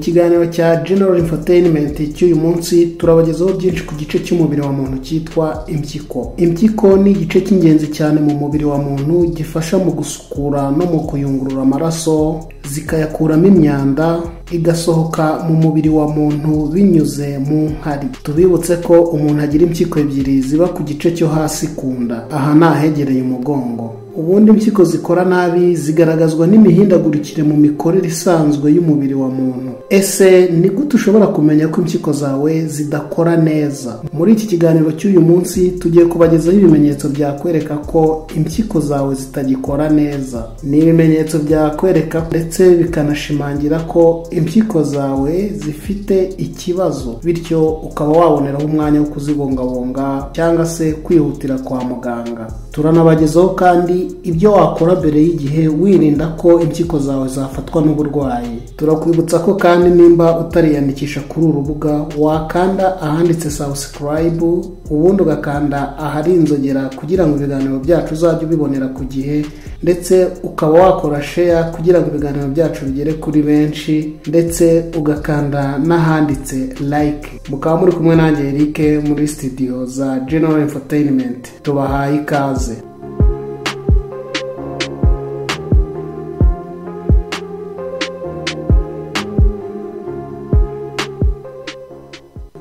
kiganiro cya General Infotainment cy'uyu munsi turabagezaho byinshi ku gice cy'umubiri wa muntu cyitwa impyiko. Impyiko ni igice cy'ingenzi cyane mu mubiri wa muntu gifasha mu gusukura no mu kuyungurura amaraso, zikayakuramo imyanda igasohoka mu mubiri wa muntu binyuze mu nkari. Tubibutse ko umuntu agira impyiko ebyiri ziba ku gice cyo hasi kunda, aha nahegereye umugongo. Ubundi impyiko zikora nabi zigaragazwa n'imihindagurikire mu mikorere isanzwe y'umubiri wa muntu. Ese ni gute ushobora kumenya ko impyiko zawe zidakora neza? Muri iki kiganiro cy'uyu munsi tugiye kubagezaho ibimenyetso byakwereka ko impyiko zawe zitagikora neza. Ni ibimenyetso byakwereka ndetse bikanashimangira ko impyiko zawe zifite ikibazo, bityo ukaba waboneraho umwanya wo kuzibungabunga cyangwa se kwihutira kwa muganga. Turanabagezaho kandi ibyo wakora mbere y'igihe wirinda ko impyiko zawe zafatwa n'uburwayi. Turakwibutsa ko kandi nimba utariyandikisha kuri uru rubuga wakanda ahanditse subscribe, ubundi ugakanda ahari inzogera kugira ngo ibiganiro byacu uzajye ubibonera ku gihe, ndetse ukaba wakora share kugira ngo ibiganiro byacu bigere kuri benshi, ndetse ugakanda n'ahanditse like. Mukaba muri kumwe nanjye Eric muri studio za General Infotainment. Tubahaye ikaze.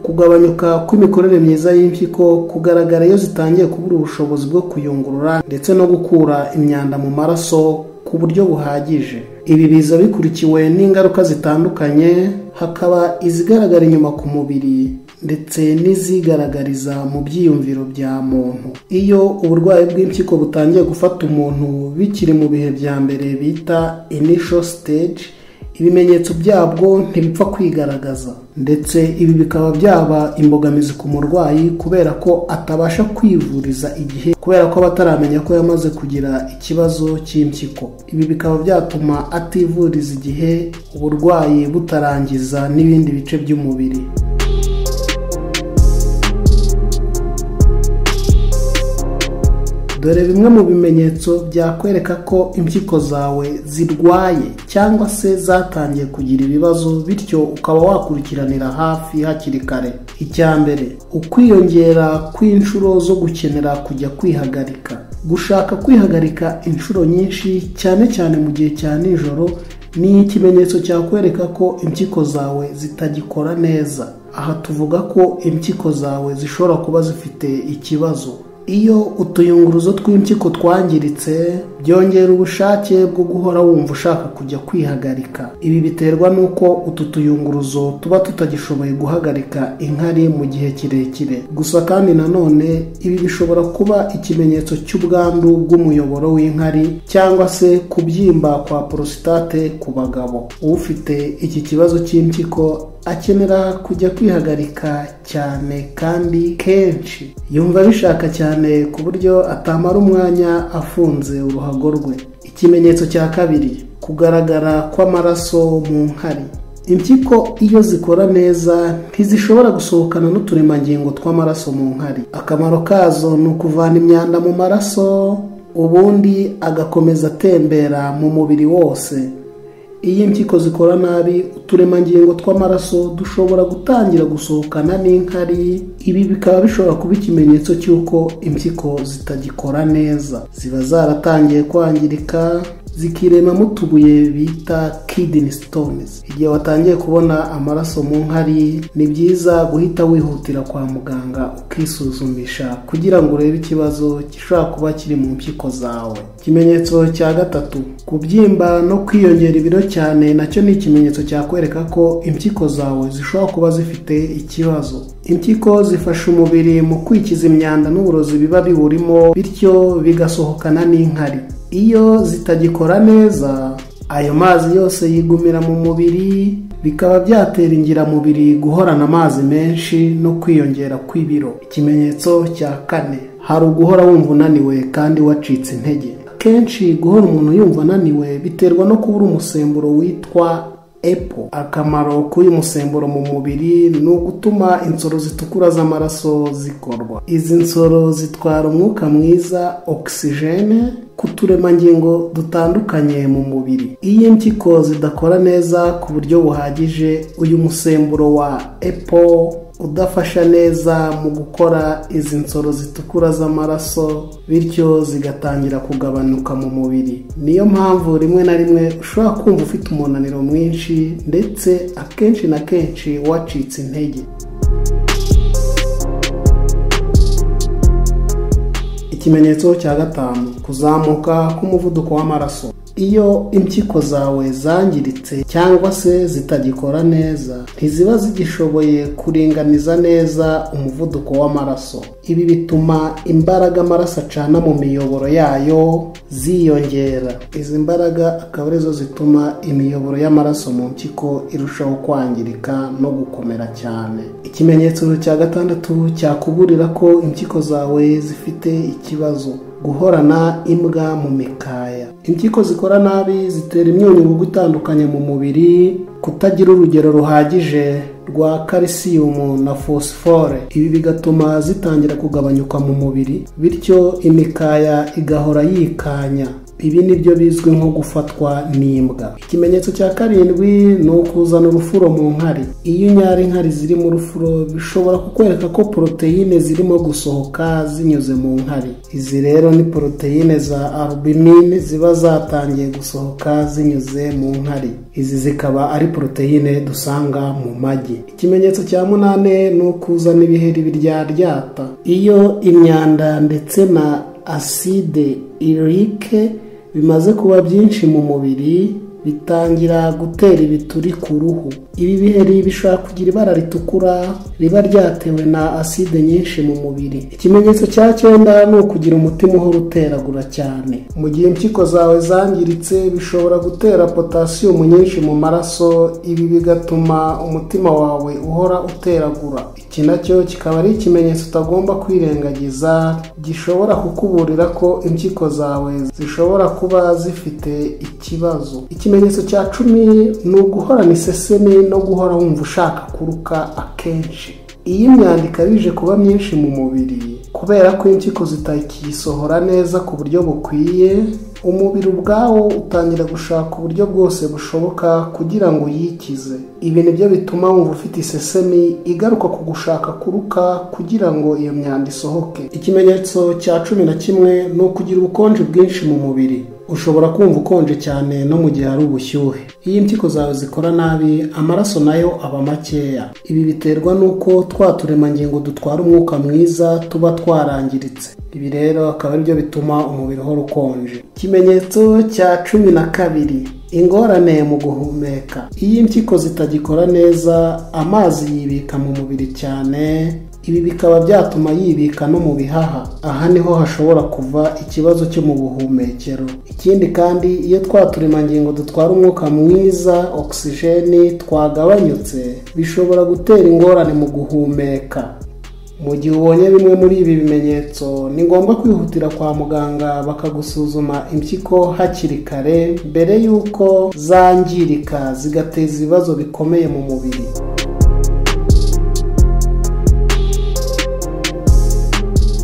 Kugabanyuka kw'imikorere myiza y'impyiko kugaragara iyo zitangiye kubura ubushobozi bwo kuyungurura ndetse no gukura imyanda mu maraso ku buryo buhagije. Ibi biza bikurikiwe n'ingaruka zitandukanye, hakaba izigaragara inyuma ku mubiri ndetse n'izigaragariza mu byiyumviro bya muntu. Iyo uburwayi bw'impyiko butangiye gufata umuntu bikiri mu bihe bya mbere bita initial stage, ibimenyetso byabwo ntibipfa kwigaragaza, ndetse ibi bikaba byaba imbogamizi ku murwayi kubera ko atabasha kwivuriza igihe, kubera ko bataramenya ko yamaze kugira ikibazo cy'impyiko. Ibi bikaba byatuma ativuriza igihe, uburwayi butarangiza n'ibindi bice by'umubiri. Dore bimwe mu bimenyetso byakwereka ko impyiko zawe zirwaye cyangwa se zatangiye kugira ibibazo, bityo ukaba wakurikiranira hafi hakiri kare. Icya mbere, ukwiyongera kw'inshuro zo gukenera kujya kwihagarika. Gushaka kwihagarika inshuro nyinshi cyane cyane mu gihe cya nijoro ni ikimenyetso cyakwereka ko impyiko zawe zitagikora neza. Aha tuvuga ko impyiko zawe zishobora kuba zifite ikibazo. Iyo utuyunguruzo tw'impyiko twangiritse byongera ubushake bwo guhora wumva ushaka kujya kwihagarika. Ibi biterwa n'uko utu tuyunguruzo tuba tutagishoboye guhagarika inkari mu gihe kirekire. Gusa kandi nanone ibi bishobora kuba ikimenyetso cy'ubwandu bw'umuyoboro w'inkari cyangwa se kubyimba kwa prostate ku bagabo. Ufite iki kibazo cy'impyiko akenera kujya kwihagarika cyane kandi kenshi. Yumva bishaka cyane ku buryo atamara umwanya afunze uruhago rwe. Ikimenyetso cya kabiri, kugaragara kw'amaraso mu nkari. Impyiko iyo zikora neza ntizishobora gusohokana n'uturemangingo tw'amaraso mu nkari. Akamaro kazo ni ukuvana imyanda mu maraso, ubundi agakomeza atembera mu mubiri wose. Iyo impyiko zikora nabi, uturemangingo tw'amaraso dushobora gutangira gusohokana n'inkari. Ibi bikaba bishobora kuba ikimenyetso cy'uko impyiko zitagikora neza. Ziba zaratangiye kwangirika, zikiremamo utubuye bita kidney stones. Igihe watangiye kubona amaraso mu nkari, ni byiza guhita wihutira kwa muganga ukisuzumisha kugira ngo urebe ikibazo gishobora kuba kiri mu mpyiko zawe. Ikimenyetso cya gatatu, kubyimba no kwiyongera ibiro cyane, nacyo ni ikimenyetso cyakwereka ko impyiko zawe zishobora kuba zifite ikibazo. Impyiko zifasha umubiri mu kwikiza imyanda n'uburozi biba biwurimo, bityo bigasohokana n'inkari. Iyo zitagikora neza, ayo mazi yose yigumira mu mubiri, bikaba byatera ingiramubiri guhorana amazi menshi no kwiyongera kw'ibiro. Ikimenyetso cya kane, hari uguhora wumva unaniwe kandi wacitse intege. Kenshi guhora umuntu yumva ananiwe biterwa no kubura umusemburo witwa EPO. Akamaro k'uyu musemburo mu mubiri ni ugutuma insoro zitukura z'amaraso zikorwa. Izi nsoro zitwara umwuka mwiza oxygene ku turemangingo dutandukanye mu mubiri. Iyo impyiko zidakora neza ku buryo buhagije, uyu musemburo wa EPO udafasha neza mu gukora izi nsoro zitukura z'amaraso, bityo zigatangira kugabanuka mu mubiri. Niyo mpamvu rimwe na rimwe ushobora kumva ufite umunaniro mwinshi ndetse akenshi na kenshi wacitse intege. Ikimenyetso cya gatanu, kuzamuka k'umuvuduko w'amaraso. Iyo impyiko zawe zangiritse cyangwa se zitagikora neza, ntiziba zigishoboye kuringaniza neza umuvuduko w'amaraso. Ibi bituma imbaraga amaraso acana mu miyoboro yayo ziyongera. Izi mbaraga akaba arizo zituma imiyoboro y'amaraso mu mpyiko irushaho kwangirika no gukomera cyane. Ikimenyetso cya gatandatu cyakuburira ko impyiko zawe zifite ikibazo, guhorana imbwa mu mikaya. Impyiko zikora nabi zitera imyunyungugu itandukanye mu mubiri, kutagira urugero ruhagije rwa calcium na phosphore. Ibi bigatuma zitangira kugabanyuka mu mubiri, bityo imikaya igahora yikanya. Ibi nibyo bizwi nko gufatwa n'imbwa. Ikimenyetso cya karindwi ni ukuzana urufuro mu nkari. Iyo unyara inkari ziri mu rufuro, bishobora kukwereka ko poroteyine zirimo gusohoka zinyuze mu nkari. Izi rero ni poroteyine za albumine ziba zatangiye gusohoka zinyuze mu nkari. Izi zikaba ari poroteyine dusanga mu magi. Ikimenyetso cya munane ni ukuzana ibiheri biryaryata. Iyo imyanda ndetse na acide urique bimaze kuba byinshi mu mubiri, bitangira gutera ibituri ku ruhu. Ibi biheri bishobora kugira ibara ritukura riba ryatewe na acide nyinshi mu mubiri. Ikimenyetso cya 9 ni ukugira umutima uhora uteragura cyane. Mu gihe impyiko zawe zangiritse, bishobora gutera potassium nyinshi mu maraso. Ibi bigatuma umutima wawe uhora uteragura. Iki nacyo kikaba ari ikimenyetso utagomba kwirengagiza, gishobora kukuburira ko impyiko zawe zishobora kuba zifite ikibazo. Ikimenyetso cya 10 ni uguhorana isesemi no guhora wumva ushaka kuruka akenshi. Iyi myanda ikabije kuba myinshi mu mubiri kubera ko impyiko zitakisohora neza ku buryo bukwiye, umubiri ubwawo utangira gushaka uburyo bwose bushoboka kugira ngo yikize. Ibi nibyo bituma wumva ufite isesemi igaruka kugushaka kuruka kugira ngo iyo myanda isohoke. Ikimenyetso cya 11 ni ukugira ubukonje bwinshi mu mubiri. Ushobora kumva ukonje cyane no mu gihe hari ubushyuhe. Iyo impyiko zawe zikora nabi, amaraso nayo aba makeya. Ibi biterwa nuko twaturemangingo dutwara umwuka mwiza tuba twarangiritse. Ibi rero akaba ari byo bituma umubiri uhora ukonje. Ikimenyetso cya 12, ingorane mu guhumeka. Iyo impyiko zitagikora neza, amazi yibika mu mubiri cyane. Ibi bikaba byatuma yibika no mu bihaha. Aha niho hashobora kuva ikibazo cyo mu buhumekero. Ikindi kandi, iyo twaturemangingo dutwara umwuka mwiza oxygene twagabanyutse, bishobora gutera ingorane mu guhumeka. Mu gihe ubonye bimwe muri ibi bimenyetso, ni ngombwa kwihutira kwa muganga bakagusuzuma impyiko hakiri kare mbere y'uko zangirika zigateza ibibazo bikomeye mu mubiri.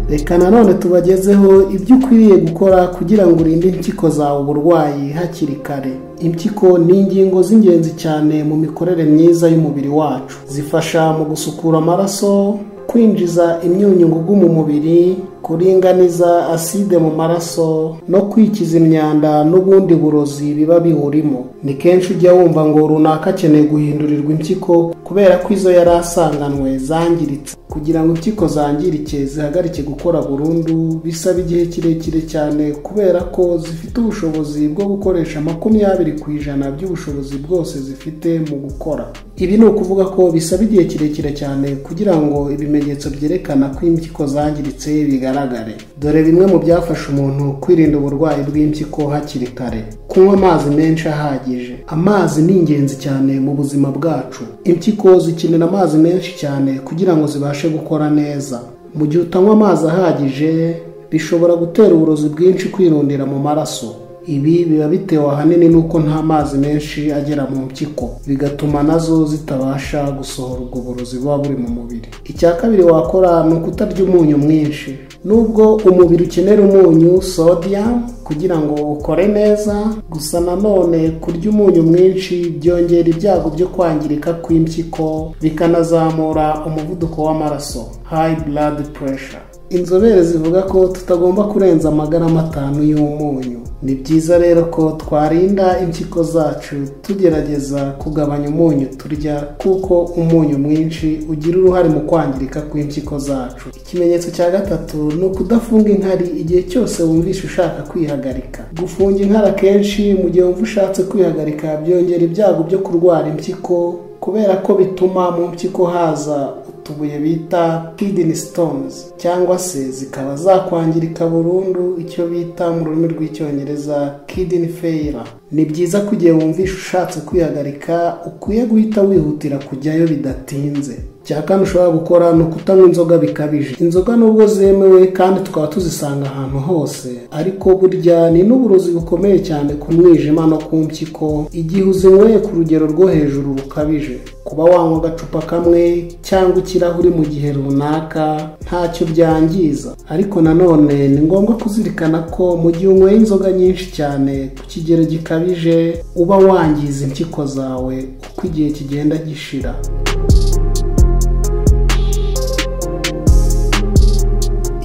Reka nanone tubagezeho ibyo ukwiriye gukora kugira ngo urinde impyiko zawe uburwayi hakiri kare. Impyiko ni ingingo z'ingenzi cyane mu mikorere myiza y'umubiri wacu. Zifasha mu gusukura amaraso, kwinjiza imyunyungugu mu mubiri, kuringaniza acide mu maraso no kwikiza imyanda n'ubundi burozi biba biwurimo. Ni kenshi ujya wumva ngo runaka akeneye guhindurirwa impyiko kubera ko izo yari asanganwe zangiritse. Kugira ngo impyiko zangirike zihagarike gukora burundu, bisaba igihe kirekire cyane kubera ko zifite ubushobozi bwo gukoresha 20% by'ubushobozi bwose zifite mu gukora. Ibi ni ukuvuga ko bisaba igihe kirekire cyane kugira ngo ibimenyetso byerekana ko impyiko zangiritse bigaragare. Dore bimwe mu byafasha umuntu kwirinda uburwayi bw'impyiko hakiri kare. Kunywa amazi menshi ahagije. Amazi ni ingenzi cyane mu buzima bwacu. Impyiko zikenera amazi menshi cyane kugira ngo zibashe gukora neza. Mu gihe utanywa amazi ahagije, bishobora gutera uburozi bwinshi kwirundira mu maraso. Ibi biba bitewe ahanini n'uko nta mazi menshi agera mu mpyiko, bigatuma nazo zitabasha gusohora ubwo burozi buba buri mu mubiri. Icya kabiri wakora ni ukutarya umunyu mwinshi. Nubwo umubiri ukenera umunyu sodium kugira ngo ukore neza, gusa nanone kurya umunyu mwinshi byongera ibyago byo kwangirika kw'impyiko, bikanazamura umuvuduko w'amaraso high blood pressure. Inzobere zivuga ko tutagomba kurenza amagarama 5 y'umunyu. Ni byiza rero ko twarinda impyiko zacu tugerageza kugabanya umunyu turya, kuko umunyu mwinshi ugira uruhare mu kwangirika kw'impyiko zacu. Ikimenyetso cya gatatu ni ukudafunga inkari igihe cyose wumvishe ushaka kwihagarika. Gufunga inkari kenshi mu gihe wumva ushatse kwihagarika byongera ibyago byo kurwara impyiko, kubera ko bituma mu mpyiko haza utubuye bita kidney stones, cyangwa se zikaba zakwangirika burundu, icyo bita mu rurimi rw'icyongereza kidney failure. Ni byiza ko igihe wumvishe ushatse kwihagarika ukwiye guhita wihutira kujyayo bidatinze. Cya kane ushobora gukora ni ukutanywa inzoga bikabije. Inzoga nubwo zemewe kandi tukaba tuzisanga ahantu hose, ariko burya ni n'uburozi bukomeye cyane ku mwijima no ku mpyiko igihe uzinyweye ku rugero rwo hejuru rukabije. Kuba wanywa agacupa kamwe cyangwa ikirahuri mu gihe runaka ntacyo byangiza, ariko nanone ni ngombwa kuzirikana ko mu gihe unyweye inzoga nyinshi cyane ku kigero gikabije uba wangiza impyiko zawe uko igihe kigenda gishira.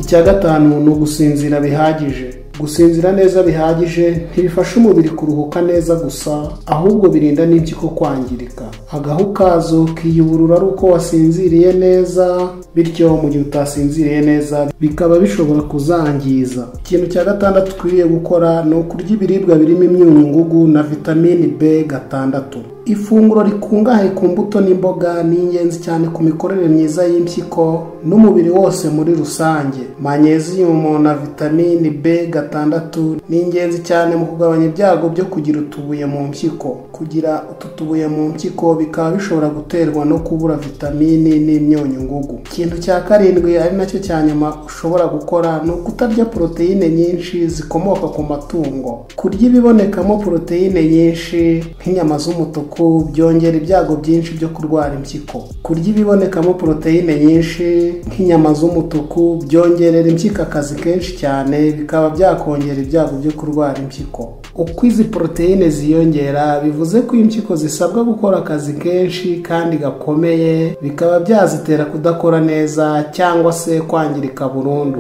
Icya gatanu ni ugusinzira bihagije. Gusinzira neza bihagije ntibifasha umubiri kuruhuka neza gusa, ahubwo birinda n'impyiko kwangirika. Agahu kazo kiyuburura ari uko wasinziriye neza, bityo mu gihe utasinziriye neza bikaba bishobora kuzangiza. Ikintu cya gatandatu twiriye gukora ni ukurya ibiribwa birimo imyunyungugu na vitamini B6. Ifunguro rikungahaye ku mbuto n'imboga ni ingenzi cyane ku mikorere myiza y'impyiko n'umubiri wose muri rusange. Magnesium na vitamini B6 ni ingenzi cyane mu kugabanya ibyago byo kugira utubuye mu mpyiko. Kugira utu tubuye mu mpyiko bikaba bishobora guterwa no kubura vitamini n'imyunyungugu. Ikintu cya karindwi ari nacyo cya nyuma ushobora gukora ni ukutarya proteine nyinshi zikomoka ku matungo. Kurya ibibonekamo proteine nyinshi nk'inyama z'umutuku byongera ibyago byinshi byo kurwara impyiko. Kurya ibibonekamo proteine nyinshi nk'inyama z'umutuku byongerera impyiko akazi kenshi cyane, bikaba byakongera ibyago byo kurwara impyiko. Uko izi proteine ziyongera bivuze ko impyiko zisabwa gukora akazi kenshi kandi gakomeye, bikaba byazitera kudakora neza cyangwa se kwangirika burundu.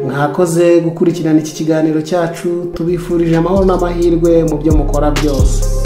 Mwakoze gukurikirana iki kiganiro cyacu, tubifurije amahoro n'amahirwe mu byo mukora byose.